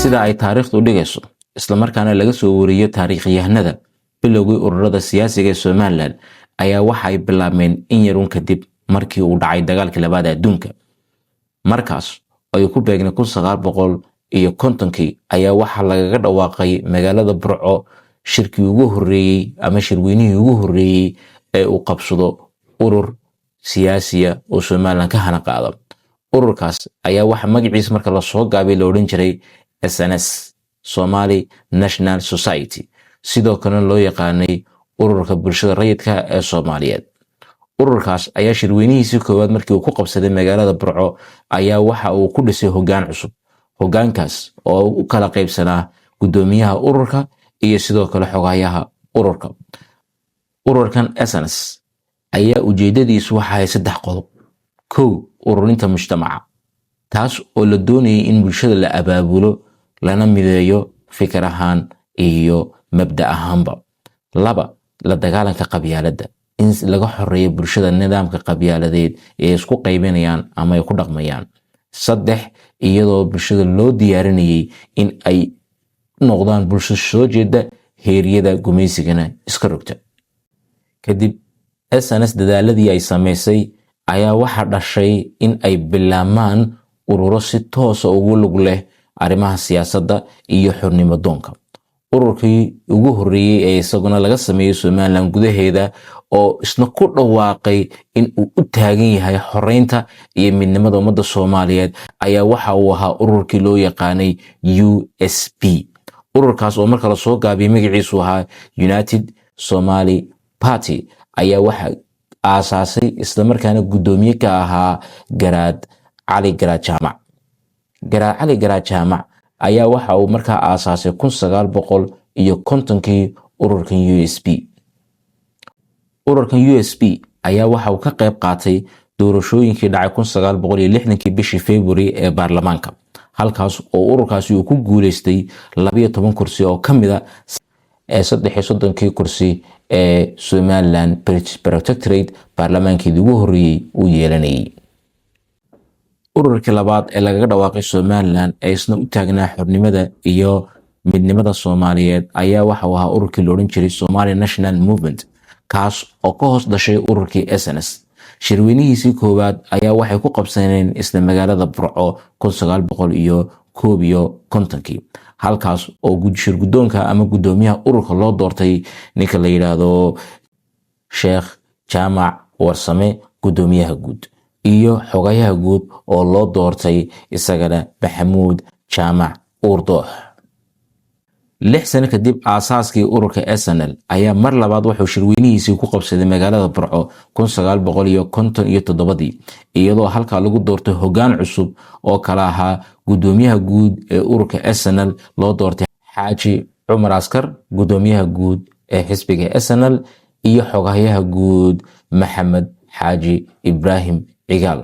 sida ay taariikhdu dhigayso isla markaana laga soo wariyo taariikhyahanada bilowgii ururada siyaasiga ee Somaliland ayaa waxa ay bilaabmeen in yarun kadib markii uu dhacay dagaalkii labaad ee adduunka. Markaas ay ku beegnay 1950kii ayaa waxa lagaga dhawaaqay magaalada Burco shirkii ugu horeeyay ama shirweynihii ugu horeeyay ee uu qabsado urur siyaasiya oo Somaliland ka hana qaado. ururkaas ayaa waxa magaciisa marka la soo gaabay la oran jiray SNS, Somali National Society, sidoo kale loo yaqaanay ururka bulshada rayidka ee Soomaaliyeed. ururkaas ayaa shirweynihiisii koowaad markii uu ku qabsaday magaalada Burco ayaa waxa uu ku dhisay hoggaan cusub. hoggaankaas oo u kala qaybsanaa gudoomiyaha ururka iyo sidoo kale xogayaha ururka. ururkan SNS ayaa ujeedadiisu waxay 3 qodob. ururinta mujtamaca, taas oo la doonayay in bulshada la abaabulo lana mideeyo fikir ahaan iyo mabda ahaanba. 2 la dagaalanka qabyaaladda, in laga xoreeyo bulshada nidaamka qabyaaladeed ee isku qaybinayaan ama ay ku dhaqmayaan. 3 iyadoo bulshada loo diyaarinayay in ay noqdaan bulsho soo jeeda heeriyada gumaysigana iska rogta. kadib SNS dadaaladii ay sameysay ayaa waxa dhashay in ay bilaabmaan ururo si toos ah ugu lug leh arrimaha siyaasadda iyo xornimo doonka. ururkii ugu horeeyay ee isaguna laga sameeyay Somaliland gudaheeda oo isna ku dhawaaqay in uu u taagan yahay xoreynta iyo midnimada ummadda Soomaaliyeed ayaa waxa uu ahaa ururkii loo yaqaanay USP. ururkaas oo marka la soo gaabiyay magaciisu ahaa United Somali Party ayaa waxa aasaasay isla markaana gudoomiye ka ahaa Garaad Cali Garaad Jaamac. Garaad Cali Garaad Jaamac ayaa waxa uu markaa aasaasay 1950kii ururkan USP. ururkan USP ayaa waxa uu ka qayb qaatay doorashooyinkii dhacay 1960kii bishii February ee baarlamaanka, halkaas oo ururkaasi uu ku guuleystay 12 kursi oo kamid ah 33 kursi ee Somaliland Protectorate baarlamaankii ugu horeeyay uu yeelanayay. ururkii labaad ee laga dhawaaqay Somaliland ee isna u taagnaa xornimada iyo midnimada Soomaaliyeed ayaa waxa uu ahaa ururkii la oran jiray Somali National Movement, kaas oo ka hoos dhashay ururkii SNS. shirweynihiisii koowaad ayaa waxay ku qabsaneen isla magaalada Burco 1951kii, halkaas oo shirgudoonka ama gudoomiyaha ururka loo doortay ninka la yiraahdo Sheekh Jaamac Warsame gudoomiyaha guud, iyo xogayaha guud oo loo doortay isagana Maxamuud Jaamac Uurdoox. 6 sano kadib aasaaskii ururka SNL ayaa mar labaad wuxuu shirweynihiisii ku qabsaday magaalada Burco 1957 iyadoo halka lagu doortay hoggaan cusub oo kala ahaa gudoomiyaha guud ee ururka SNL loo doortay Xaaji Cumar Askar, gudoomiyaha guud ee xisbiga SNL, iyo xogayaha guud Maxamed Xaaji Ibraahim Cigaal.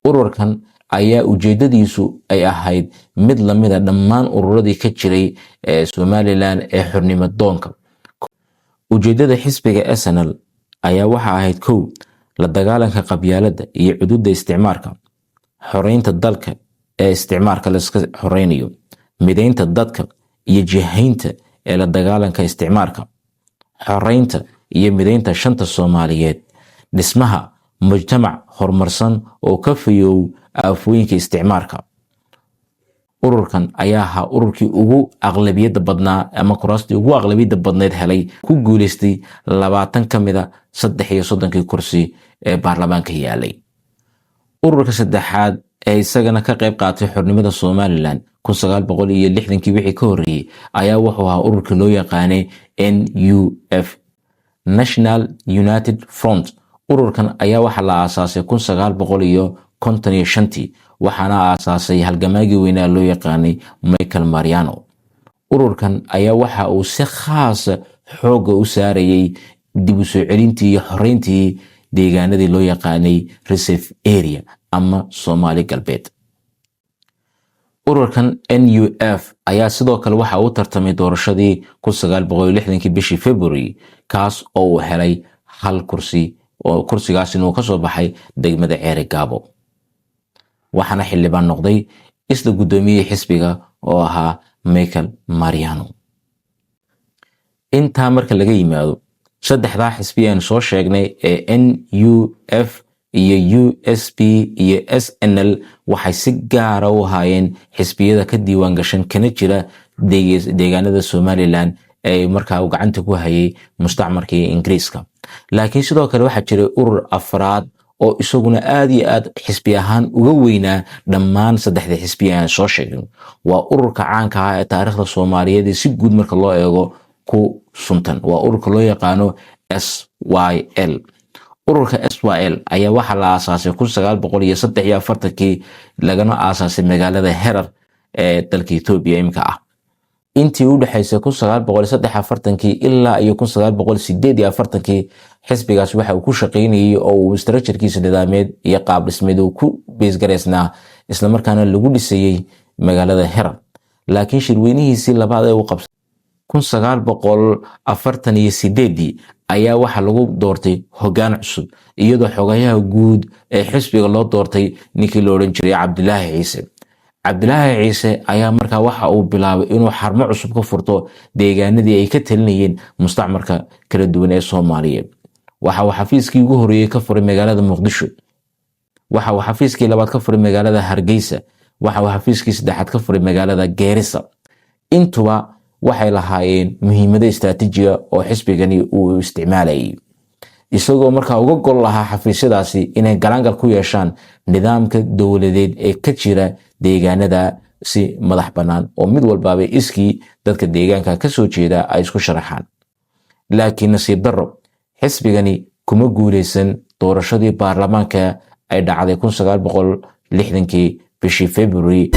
ururkan ayaa ujeedadiisu ay ahayd mid lamid ah dhammaan ururadii ka jiray ee Somaliland ee xornimo doonka. ujeedada xisbiga SNL ayaa waxa ahayd 1 la dagaalanka qabyaaladda iyo xuduudda isticmaalka, xoreynta dalka ee isticmaalka la iska xoreynayo, mideynta dadka iyo jihaynta ee la dagaalanka isticmaalka, xoreynta iyo mideynta shanta Soomaaliyeed, dhismaha mujtamac horumarsan oo ka fayow aafooyinka isticmaalka. ururkan ayaa ahaa ururkii ugu aqlabiyadda badnaa ama kuraastii ugu aqlabiyadda badneed helay, ku guuleystay 20 kamid ah 33 kursi ee baarlamaanka yaalay. ururka saddexaad ee isagana ka qayb qaatay xornimada Somaliland 1960kii wixii ka horeeyay ayaa wuxuu ahaa ururka loo yaqaanay NUF, National United Front. ururkan ayaa waxa la aasaasay 1955 waxaana aasaasay halgamaagii weynaa loo yaqaanay Michael Mariano. ururkan ayaa waxa uu si khaas xoog u saarayay dib u soo celintii iyo xoreyntii deegaanadii loo yaqaanay Reserve Area ama Soomaali Galbeed. ururkan NUF ayaa sidoo kale waxa uu tartamay doorashadii 1960kii bishii February, kaas oo uu helay 1 kursi oo kursigaas inuu ka soo baxay degmada Ceere Gaabo. waxaana xildhibaan noqday isla gudoomiye xisbiga oo ahaa Michael Mariano. intaa marka laga yimaado saddexdaa xisbi aan soo sheegnay ee NUF iyo USP iyo SNL waxay si gaara u haayeen xisbiyada ka diiwaan gashan kana jira deegaanada Somaliland ee markaa uu gacanta ku hayay mustacmarkii Ingiriiska. laakiin sidoo kale waxaa jiray urur afraad oo isaguna aad iyo aad xisbi ahaan uga weynaa dhammaan saddexda xisbi aan soo sheegnay. waa ururka caanka ah ee taariikhda Soomaaliyeed si guud marka loo eego ku suntan. waa ururka loo yaqaano SYL. ururka SYL ayaa waxaa la aasaasay 1943 lagana aasaasay magaalada Herar ee dalka Itoobiya imika ah. intii u dhaxaysay 1943 ilaa iyo 1948 xisbigaas waxa uu ku shaqeynayay oo uu structure-kiisa nidaamyeed iyo qaab dhismeed uu ku beesgareysnaa isla markaana lagu dhisayay magaalada Herar. laakiin shirweynihiisii labaad ee uu qabsay 1948 ayaa waxa lagu doortay hoggaan cusub iyadoo xogayaha guud ee xisbiga loo doortay ninkii la oran jiray Cabdilaahi Ciise. Cabdilaahi Ciise ayaa markaa waxa uu bilaabay inuu xarmo cusub ka furto deegaanadii ay ka talinayeen mustacmarka kala duwan ee Soomaaliyeed. waxa uu xafiiskii ugu horeeyay ka furay magaalada Muqdisho. waxa uu xafiiskii labaad ka furay magaalada Hargeysa. waxa uu xafiiskii saddexaad ka furay magaalada Geerisa. intuba waxay lahaayeen muhiimada istiraatiijiga oo xisbigani uu isticmaalayay isagoo markaa uga gol lahaa xafiisyadaasi inay galaangal ku yeeshaan nidaamka dowladeed ee ka jira deegaanada si madax bannaan oo mid walbaaba iskii dadka deegaanka ka soo jeeda ay isku sharaxaan. laakiin nasiib darro xisbigani kuma guuleysan doorashadii baarlamaanka ay dhacday 1960 bishii February.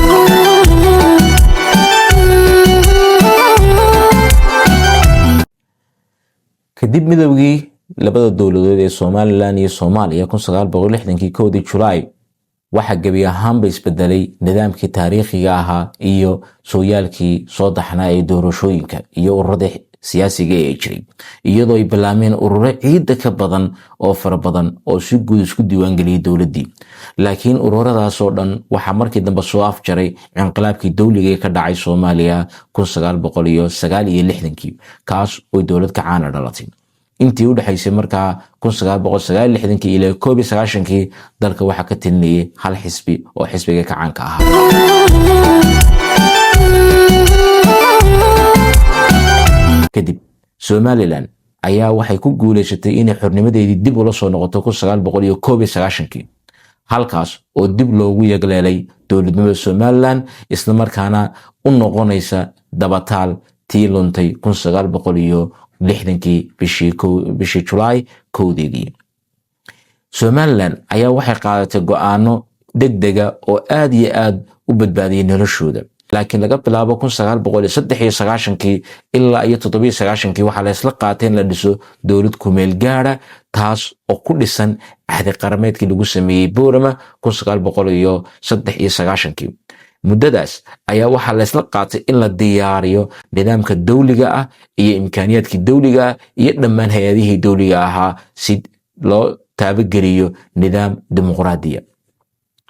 kadib midowgii labada dowladood ee Somaliland iyo Soomaaliya 1960 July waxa gabi ahaanba isbedelay nidaamkii taariikhiga ahaa iyo sooyaalkii soo daxnaa ee doorashooyinka iyo ururada siyaasiga ee jiray iyadoo ay bilaameen ururo ciidda ka badan oo fara badan oo si guud isku diiwaan galiyay dowladii. laakiin ururadaas oo dhan waxa markii dambe soo afjaray inqilaabkii dawliga ee ka dhacay Soomaaliya 1969 kaas oo dowlad ka caan dhalatay. intii u dhaxaysay markaa 1969 ilaa 1990 dalka waxa ka talinayay hal xisbi oo xisbiga ka caanka ahaa. kadib Somaliland ayaa waxay ku guuleysatay inay xornimadeedii dib ula soo noqoto 1991 halkaas oo dib loogu yagleelay dowladnimada Somaliland isla markaana u noqonaysa dabataal tii luntay 1960 bishii July 1. Somaliland ayaa waxay qaadatay go'aano degdega oo aad iyo aad u badbaadiyay noloshooda. laakiin laga bilaabo 1993 ilaa iyo 97 waxa la isla qaateen la dhiso dowlad ku meel gaara taas oo ku dhisan ahdi qarameedkii lagu sameeyay Boorama 1993. muddadaas ayaa waxa la isla qaatay in la diyaariyo nidaamka dawliga ah iyo imkaaniyaadkii dawliga ah iyo dhammaan hay'adihii dawliga ahaa si loo taabageliyo nidaam dimuqraadiya.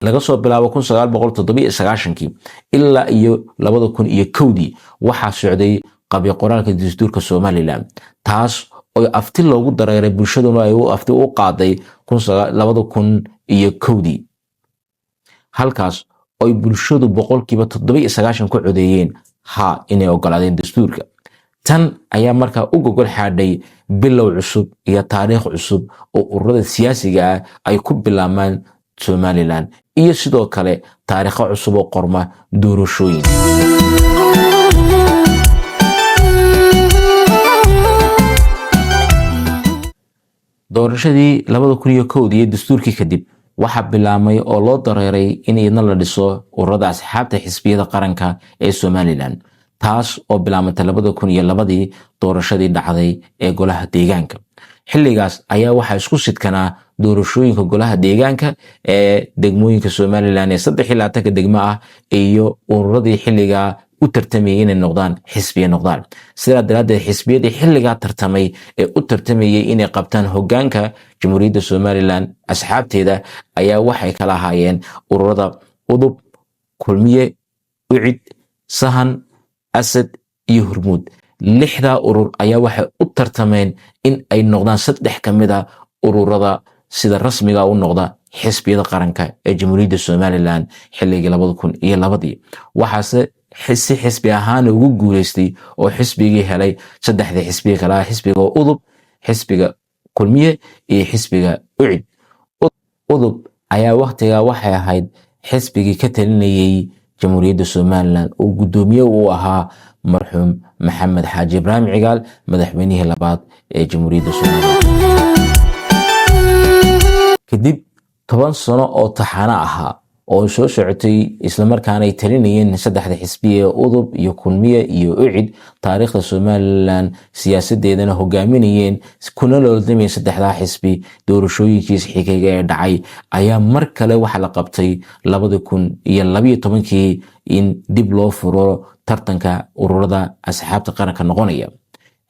laga soo bilaabo 1997 ilaa iyo 2001 waxaa socday qabyo qoraalka dastuurka Somaliland taas oo afti loogu dareeray bulshaduna ay u afti u qaaday 2001 halkaas oo bulshadu 97% ku codeeyeen ha inay ogolaadeen dastuurka. tan ayaa markaa u gogol xaadhay bilow cusub iyo taariikh cusub oo ururada siyaasiga ah ay ku bilaabmaan Somaliland iyo sidoo kale taariikh cusub oo qorma doorashooyin. doorashadii 2001 iyo dastuurkii kadib waxa bilaamay oo loo dareeray in iyadna la dhiso ururada asxaabta xisbiyada qaranka ee Somaliland taas oo bilaamantay 2002 doorashadii dhacday ee golaha deegaanka. xilligaas ayaa waxa isku sidkanaa doorashooyinka golaha deegaanka ee degmooyinka Somaliland ee 13 degmo ah iyo ururadii xilliga u tartamayay inay noqdaan xisbiye noqdaan. sidaa daraaddeed xisbiyadii xilliga tartamay ee u tartamayay inay qabtaan hoggaanka Jamhuuriyadda Somaliland asxaabteeda ayaa waxay kala ahaayeen ururada Udub, Kulmiye, Ucid, sahan, asad iyo hormuud. lixdaa urur ayaa waxay u tartameen in ay noqdaan saddex ka mid a ururada sida rasmiga u noqda xisbiyada qaranka ee jamhuuriyadda somalilan xilligii 2002. waxaase si xisbi ahaan ugu guuleystay oo xisbigii helay saddexdii xisbiga kale ah xisbiga udub, xisbiga kulmiye iyo xisbiga ucid. udub ayaa waqtigaa waxay ahayd xisbigii ka talinayay jamhuuriyadda somalilan oo guddoomiye u ahaa marxuum maxamed xaaji ibraahim cigaal, madaxweynihii labaad ee jamhuuriyadda somalilan. kadib 10 sano oo taxano ahaa oo soo socotay islamarkaana ay talinayeen saddexda xisbi ee udub iyo kulmiye iyo ucid, taariikhda somalilan siyaasadeedana hogaaminayeen kuna looldamayeen saddexdaa xisbi, doorashooyinkiis xigayga ee dhacay ayaa mar kale waxa la qabtay 2012 in dib loo furo tartanka ururada asxaabta qaranka noqonaya.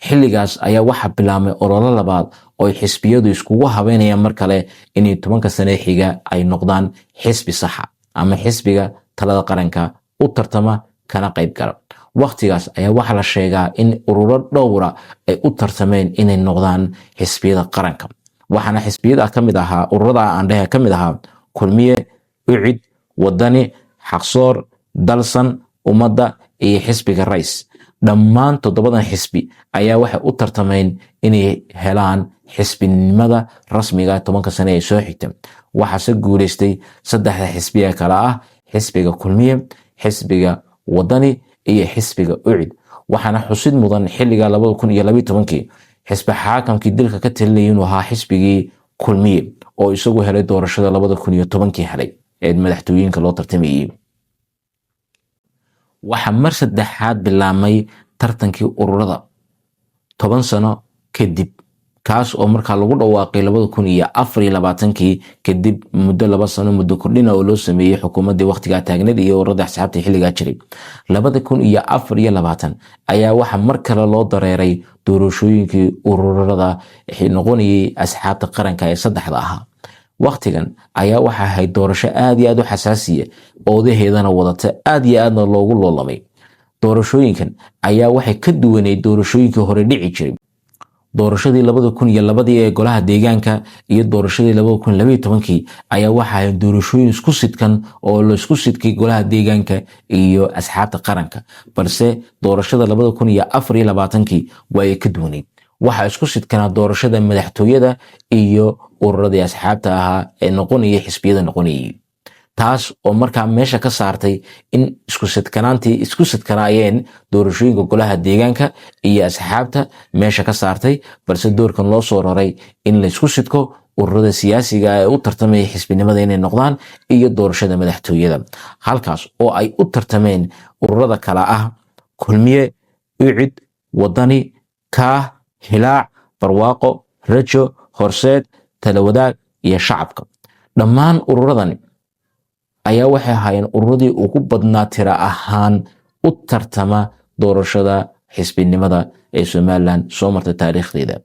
xilligaas ayaa waxaa bilaabmay ololo labaad oo xisbiyadu iskugu habeynayaan mar kale inay 10 sano xiga ay noqdaan xisbi saxa ama xisbiga talada qaranka u tartama kana qayb gala. waqtigaas ayaa waxaa la sheegaa in ururo dhowra ay u tartameen inay noqdaan xisbiyada qaranka. waxaana xisbiyada ka mid ahaa ururada aan dhahay ka mid ahaa kulmiye, ucid, wadani, xaqsoor, dalsan, ummadda iyo xisbiga rays. dhammaan 7 xisbi ayaa waxay u tartameen inay helaan xisbinimada rasmiga 10 sano ee soo xigta. waxaase guuleystay saddexda xisbiga kale ah xisbiga kulmiye, xisbiga wadani iyo xisbiga ucid. waxaana xusid mudan xilliga 2012 xisbi xaakamkii dilka ka talinayay inuu ahaa xisbigii kulmiye oo isagu helay doorashada 2010 helay ee madaxtooyinka loo tartamayay. waxaa mar saddexaad bilaabmay tartankii ururada 10 sano kadib, kaas oo markaa lagu dhawaaqay 2024 kadib muddo 2 sano muddo kordhina oo loo sameeyey xukuumaddii waqtigaa taagneed iyo ururada asxaabta xilligaa jiray. 2024 ayaa waxaa mar kale loo dareeray doorashooyinkii ururada noqonayay asxaabta qaranka ee saddexda ahaa. waqtigan ayaa waxa ahayd doorasho aad iyo aad u xasaasiya, oodaheedana wadata aad iyo aadna loogu loolamay. doorashooyinkan ayaa waxay ka duwaneyd doorashooyinkii hore dhici jiray. doorashadii 2002 ee golaha deegaanka iyo doorashadii 2012 ayaa waxa ahayd doorashooyin isku sidkan oo la isku sidkay golaha deegaanka iyo asxaabta qaranka, balse doorashada 2024 way ka duwaneyd. waxaa isku sidkanaa doorashada madaxtooyada iyo ururadii asxaabta ahaa ee noqonayay xisbiyada noqonayay. taas oo markaa meesha ka saartay in isku sidkanaayeen doorashooyinka golaha deegaanka iyo asxaabta meesha ka saartay, balse doorkan loo soo raray in la isku sidko ururada siyaasiga ee u tartamaya xisbinimada inay noqdaan iyo doorashada madaxtooyada. halkaas oo ay u tartameen ururada kale ah kulmiye, ucid, wadani, kaah, hilaac, barwaaqo, rajo, horseed, talawadaag iyo shacabka. dhammaan ururadani ayaa waxay ahaayeen ururadii ugu badnaa tira ahaan u tartama doorashada xisbinimada ee somalilan soo martay taariikhdeeda.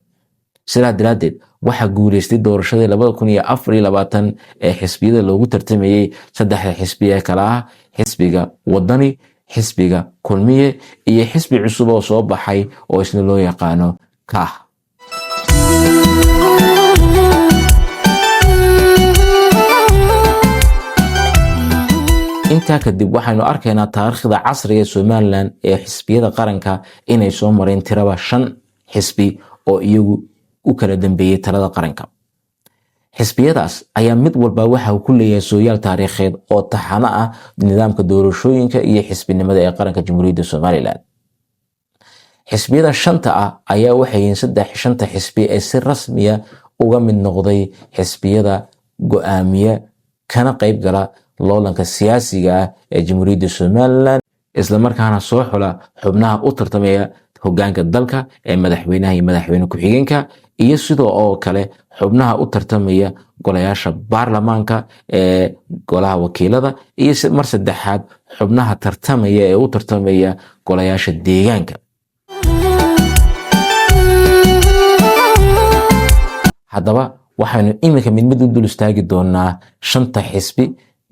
sidaa daraaddeed waxaa guuleystay doorashadii 2024 ee xisbiyada loogu tartamayey saddexda xisbi ee kale ah xisbiga wadani, xisbiga kulmiye iyo xisbi cusub oo soo baxay oo isna loo yaqaano kaah. intaa kadib waxaynu arkaynaa taariikhda casriga ee somalilan ee xisbiyada qaranka inay soo mareen tiraba 5 xisbi oo iyagu u kala dambeeyey talada qaranka. xisbiyadaas ayaa mid walba waxa uu ku leeyahay sooyaal taariikheed oo taxano ah nidaamka doorashooyinka iyo xisbinimada ee qaranka jamhuuriyadda somalilan. xisbiyada 5 ah ayaa waxay yihiin 5 xisbi ee si rasmiya uga mid noqday xisbiyada go'aamiya kana qayb gala loolanka siyaasiga ah ee jamhuuriyadda somalilan, isla markaana soo xula xubnaha u tartamaya hoggaanka dalka ee madaxweynaha iyo madaxweyne ku-xigeenka, iyo sidoo oo kale xubnaha u tartamaya golayaasha baarlamaanka ee golaha wakiilada, iyo mar saddexaad xubnaha tartamaya ee u tartamaya golayaasha deegaanka. haddaba waxaynu iminka mid u dul istaagi doonaa 5 xisbi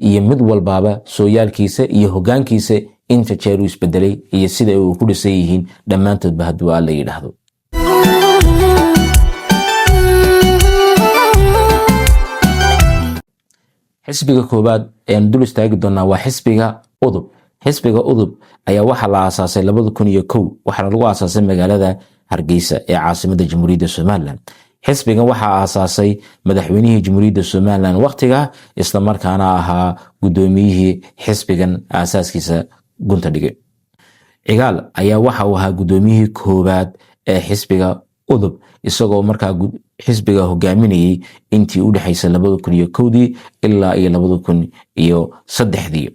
iyo mid walbaaba sooyaalkiisa iyo hoggaankiisa inta jeer uu isbedelay iyo sida uu ku dhisan yihiin dhammaantoodba hadduu alla yidhaahdo. xisbiga koowaad ayaan dul istaagi doonaa waa xisbiga udub. xisbiga udub ayaa waxaa la aasaasay 2001 waxaana lagu aasaasay magaalada Hargeysa ee caasimadda Jamhuuriyadda Somaliland. xisbigan waxaa aasaasay madaxweynihii Jamhuuriyadda Somaliland waqtiga isla markaana ahaa gudoomiyihii xisbigan aasaaskiisa gunta dhigay. Cigaal ayaa waxa uu ahaa gudoomiyihii koowaad ee xisbiga udub isagoo markaa xisbiga hogaaminayay intii u dhaxaysay 2001 ilaa 2003.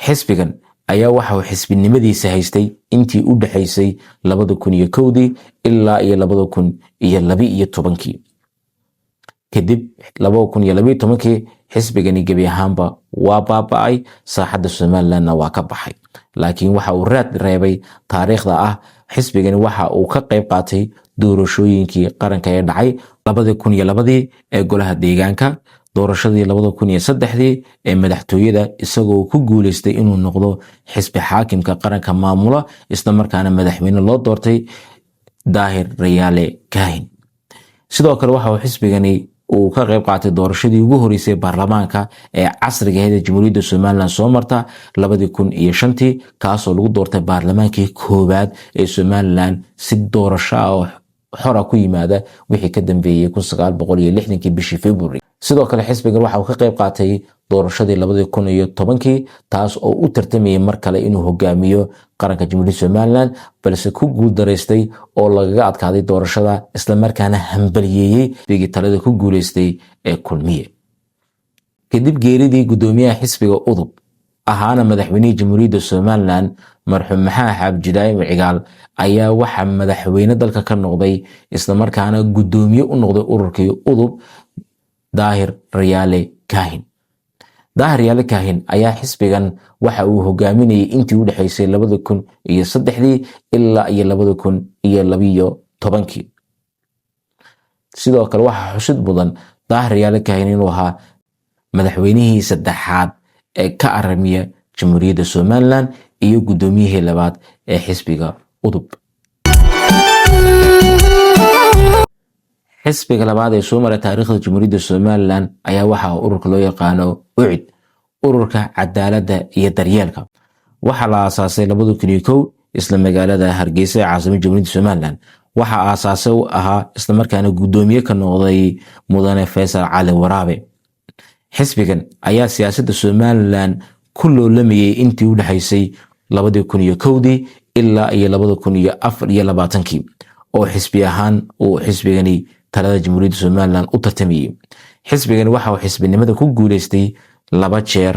xisbigan ayaa waxa uu xisbinimadiisa haystay intii u dhaxaysay 2001 ilaa 2012. kadib 2012 xisbigani gebi ahaanba waa baaba'ay, saaxadda Somalilandna waa ka baxay. laakiin waxa uu raad reebay taariikhda ah xisbigani waxa uu ka qayb qaatay doorashooyinkii qaranka ee dhacay 2002 ee golaha deegaanka, doorashadii 2003 ee madaxtooyada isagoo ku guuleystay inuu noqdo xisbi xaakimka qaranka maamula isla markaana madaxweyne loo doortay Daahir Rayaale Kaahin. sidoo kale waxa uu xisbigani uu ka qayb qaatay doorashadii ugu horeysay baarlamaanka ee casriga ah ee Jamhuuriyadda Somaliland soo marta 2005 kaasoo lagu doortay baarlamaankii koowaad ee Somaliland si doorasho oo xor ah ku yimaada wixii ka dambeeyay 1960 bishii February. sidoo kale xisbigan waxa uu ka qayb qaatay doorashadii 2010 taas oo u tartamayay mar kale inuu hogaamiyo qaranka Jamhuuriyadda Somaliland balse ku guul dareystay oo lagaga adkaaday doorashada isla markaana hambaliyeeyay bigi talada ku guuleystay ee kulmiye. kadib geeridii gudoomiyaha xisbiga udub ahaana madaxweynihii Jamhuuriyadda Somaliland marxuum Maxamed Cabdijidaay Cigaal ayaa waxa madaxweyne dalka ka noqday isla markaana gudoomiye u noqday ururkii udub Daahir Rayaale Kaahin. Daahir Rayaale Kaahin ayaa xisbigan waxa uu hogaaminayay intii u dhaxaysay 2003 ilaa 2012. sidoo kale waxa xusid mudan Daahir Rayaale Kaahin inuu ahaa madaxweynihii saddexaad ee ka aramiya Jamhuuriyadda Somaliland iyo gudoomiyihii labaad ee xisbiga udub. xisbiga labaad ee soo maray taariikhda Jamhuuriyadda Somaliland ayaa waxa ururka loo yaqaano UCID, ururka cadaaladda iyo daryeelka. waxaa la aasaasay 2001 isla magaalada Hargeysa ee caasimadda Jamhuuriyadda Somaliland. waxaa aasaasay u ahaa isla markaana gudoomiye ka noqday mudane Faysal Cali Waraabe. xisbigan ayaa siyaasadda Somaliland ku loolamayay intii u dhaxaysay 2001 ilaa 2024 oo xisbi ahaan uu xisbigani talada Jamhuuriyadda Somaliland u tartamayay. xisbigan waxa uu xisbinimada ku guuleystay 2 jeer.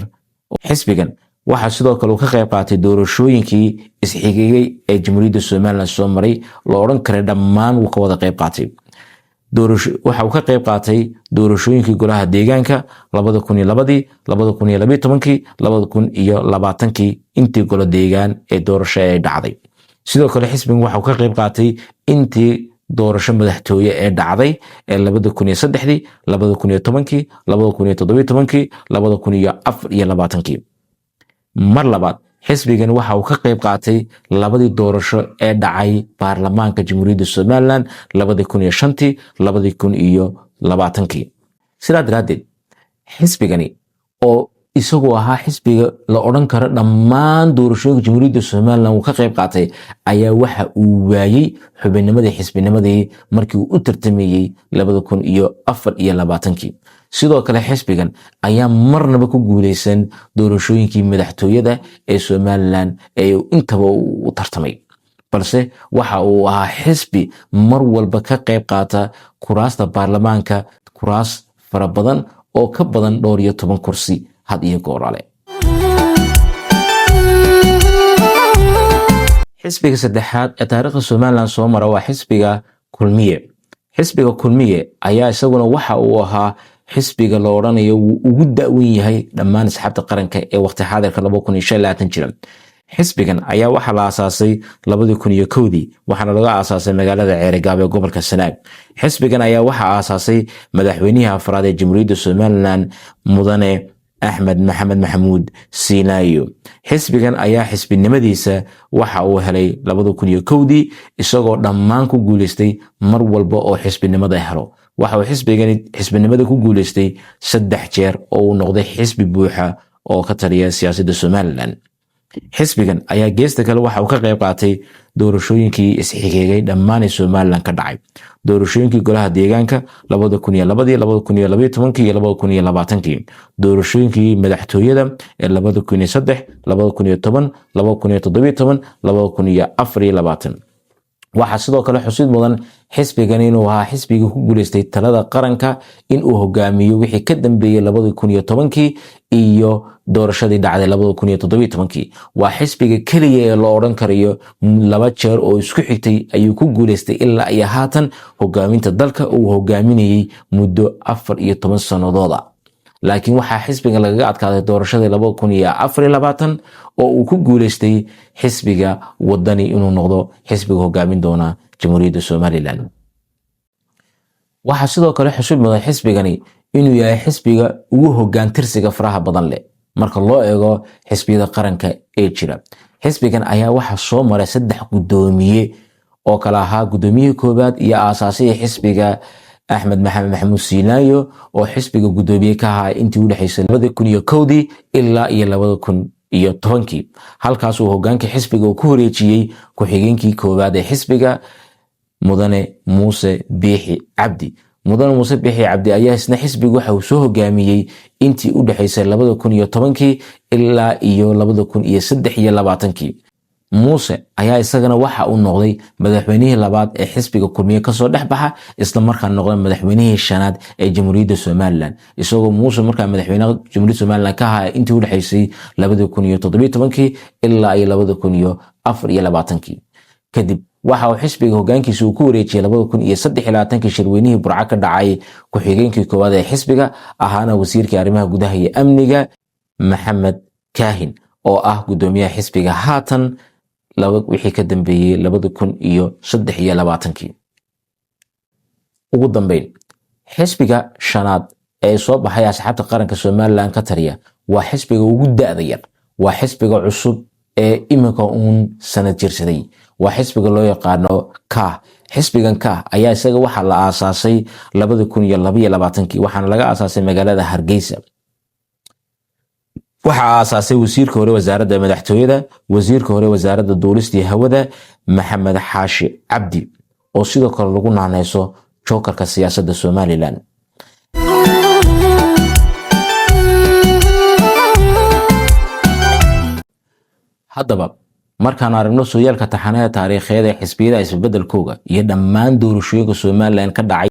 xisbigan waxa sidoo kale uu ka qayb qaatay doorashooyinkii isxigay ee Jamhuuriyadda Somaliland soo maray loo oran karo dhammaan uu ka wada qayb qaatay. waxa uu ka qayb qaatay doorashooyinkii golaha deegaanka 2002, 2012, 2020 intii golo deegaan ee doorasho ay dhacday. sidoo kale xisbigan waxa uu ka qayb qaatay intii doorasho madaxtooye ee dhacday ee 2003, 2010, 2017, 2024. mar labaad xisbigan waxa uu ka qayb qaatay labadii doorasho ee dhacay baarlamaanka Jamhuuriyadda Somaliland 2005, 2020. sidaa daraadeed xisbigani oo isagoo ahaa xisbiga la oran karo dhammaan doorashooyinka Jamhuuriyadda Somaliland uu ka qayb qaatay ayaa waxa uu waayay xubinnimadii xisbinimadii markii uu u tartamayay 2024. sidoo kale xisbigan ayaa marnaba ku guuleysan doorashooyinkii madaxtooyada ee Somaliland ee intaba u tartamay, balse waxa uu ahaa xisbi mar walba ka qayb qaata kuraasta baarlamaanka, kuraas fara badan oo ka badan 12 kursi had iyo goorale. xisbiga saddexaad ee taariikhda Somaliland soo mara waa xisbiga kulmiye. xisbiga kulmiye ayaa isaguna waxa uu ahaa xisbiga la oranayo uu ugu daawan yahay dhammaan asxaabta qaranka ee waqti xaadirka 2025 jira. xisbigan ayaa waxaa la aasaasay 2001 waxaana laga aasaasay magaalada Ceerigaabo ee gobolka Sanaag. xisbigan ayaa waxaa aasaasay madaxweynihii afraad ee Jamhuuriyadda Somaliland Mudane Axmed Maxamed Maxamuud Siinaayo. xisbigan ayaa xisbinimadiisa waxa uu helay 2001 isagoo dhammaan ku guuleystay mar walba oo xisbinimada helo. waxa uu xisbinimada ku guuleystay 3 jeer oo uu noqday xisbi buuxa oo ka taliya siyaasadda Somaliland. xisbigan ayaa geesta kale waxa uu ka qayb qaatay doorashooyinkii isxigay dhammaan Somaliland ka dhacay. doorashooyinkii golaha deegaanka 2002, 2012 iyo 2020. doorashooyinkii madaxtooyada ee 2003, 2010, 2017, 2024. waxaa sidoo kale xusid mudan xisbigan inuu ahaa xisbiga ku guuleystay talada qaranka in uu hogaamiyo wixii ka dambeeyay 2010 iyo doorashadii dhacday 2017. waa xisbiga kaliya ee la oran karayo 2 jeer oo isku xigtay ayuu ku guuleystay ilaa ay haatan hogaaminta dalka uu hogaaminayay muddo 14 sanadood. laakiin waxaa xisbiga lagaga adkaaday doorashadii 2024 oo uu ku guuleystay xisbiga wadani inuu noqdo xisbiga hogaamin doona Jamhuuriyadda Somaliland. waxaa sidoo kale xusid mudan xisbigani inuu yahay xisbiga ugu hoggaan tirsiga faraha badan leh marka loo eego xisbiyada qaranka ee jira. xisbigan ayaa waxaa soo maray 3 gudoomiye oo kala ahaa gudoomiyihii koobaad iyo aasaasihii xisbiga Axmed Maxamed Maxamuud Siinaayo oo xisbiga gudoomiye ka ahaa intii u dhaxaysay 2001 ilaa 2010. halkaas uu hoggaanka xisbiga ku wareejiyay ku-xigeenkii koobaad ee xisbiga Mudane Muuse Biixi Cabdi. Mudane Muuse Biixi Cabdi ayaa isna xisbiga waxa uu soo hogaamiyay intii u dhaxaysay 2010 ilaa 2023. muuse ayaa isagana waxa uu noqday madaxweynihii labaad ee xisbiga kulmiye kasoo dhex baxa isla markaa noqday madaxweynihii shanaad ee Jamhuuriyadda Somaliland. isagoo muuse markaa madaxweynaha Jamhuuriyadda Somaliland ka ahaa intii u dhaxaysay 2017 ilaa 2024. kadib waxa uu xisbiga hoggaankiisa uu ku wareejiyay 2023 shirweynihii Burco ka dhacay ku-xigeenkii koowaad ee xisbiga ahaana wasiirka arrimaha gudaha iyo amniga Maxamed Kaahin oo ah gudoomiyaha xisbiga haatan wixii ka dambeeyay 2023. ugu dambeyn xisbiga shanaad ee soo baxay asxaabta qaranka Somaliland ka taliya waa xisbiga ugu da'da yar. waa xisbiga cusub ee iminka uun sanad jirsaday. waa xisbiga loo yaqaano KAH. xisbigan KAH ayaa isaga waxa la aasaasay 2022 waxaana laga aasaasay magaalada Hargeysa. waxaa aasaasay wasiirka hore wasaaradda madaxtooyada, wasiirka hore wasaaradda duulista iyo hawada Maxamed Xaashi Cabdi oo sidoo kale lagu naanayso jokarka siyaasadda Somaliland. haddaba markaan aragno sooyaalka taxanaha taariikheed ee xisbiyada isbeddelkooda iyo dhammaan doorashooyinka Somaliland ka dhacay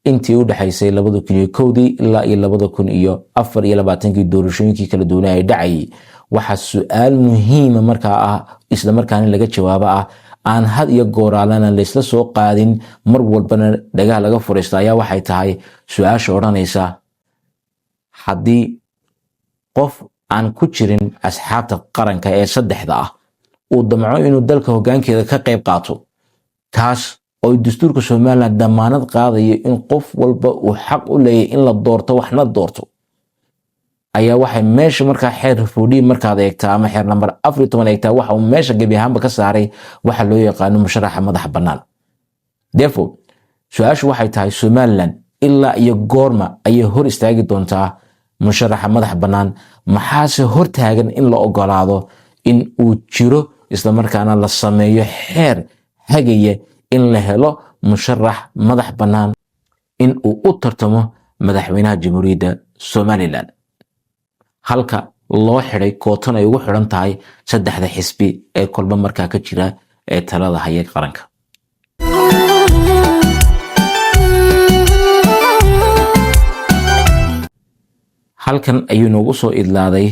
intii u dhaxaysay 2001 ilaa 2024 doorashooyinkii kala duwanaa ay dhacayay, waxaa su'aal muhiima markaa ah isla markaana laga jawaabo ah aan had iyo gooraalana la isla soo qaadin mar walbana dhagaha laga fureysto ayaa waxay tahay su'aasha odhanaysa haddii qof aan ku jirin asxaabta qaranka ee saddexda ah uu damco inuu dalka hoggaankeeda ka qayb qaato, taas oo dastuurka Somaliland damaanad qaadayo in qof walba uu xaq u leeyahay in la doorto waxna doorto, ayaa waxay meesha markaa xeer fuudhi markaad eegtaa ama xeer number 14 eegtaa waxa uu meesha gabi ahaanba ka saaray waxa loo yaqaano musharaxa madax bannaan. therefore su'aashu waxay tahay Somaliland ilaa iyo goorma ayay hor istaagi doontaa musharaxa madax bannaan? maxaase hor taagan in la ogolaado in uu jiro isla markaana la sameeyo xeer hagaya in la helo musharax madax bannaan in uu u tartamo madaxweynaha Jamhuuriyadda Somaliland, halka loo xiray kootan ay ugu xiran tahay 3 xisbi ee kolba markaa ka jira ee talada haya qaranka. halkan ayuu noogu soo idlaaday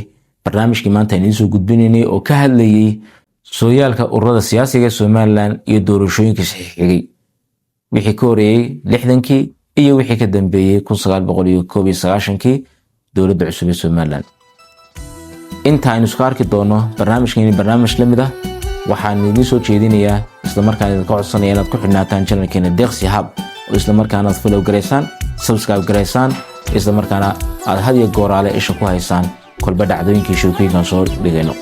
barnaamijkii maanta aynu soo gudbinaynay oo ka hadlayay sooyaalka ururada siyaasiga Somaliland iyo doorashooyinka xigay wixii ka horeeyay 60kii iyo wixii ka dambeeyay 1991kii dowladda cusub ee Somaliland. inta aynu iska arki doono barnaamijkeeni barnaamij la mid ah waxaan idin soo jeedinayaa isla markaana idin ka codsanaya inaad ku xidhnaataan channelkeena Deeqsi Hub oo isla markaana aad follow gareysaan subscribe gareysaan isla markaana aad had iyo goor isha ku haysaan kolba dhacdooyinkii sheekooyinkan soo dhigayno.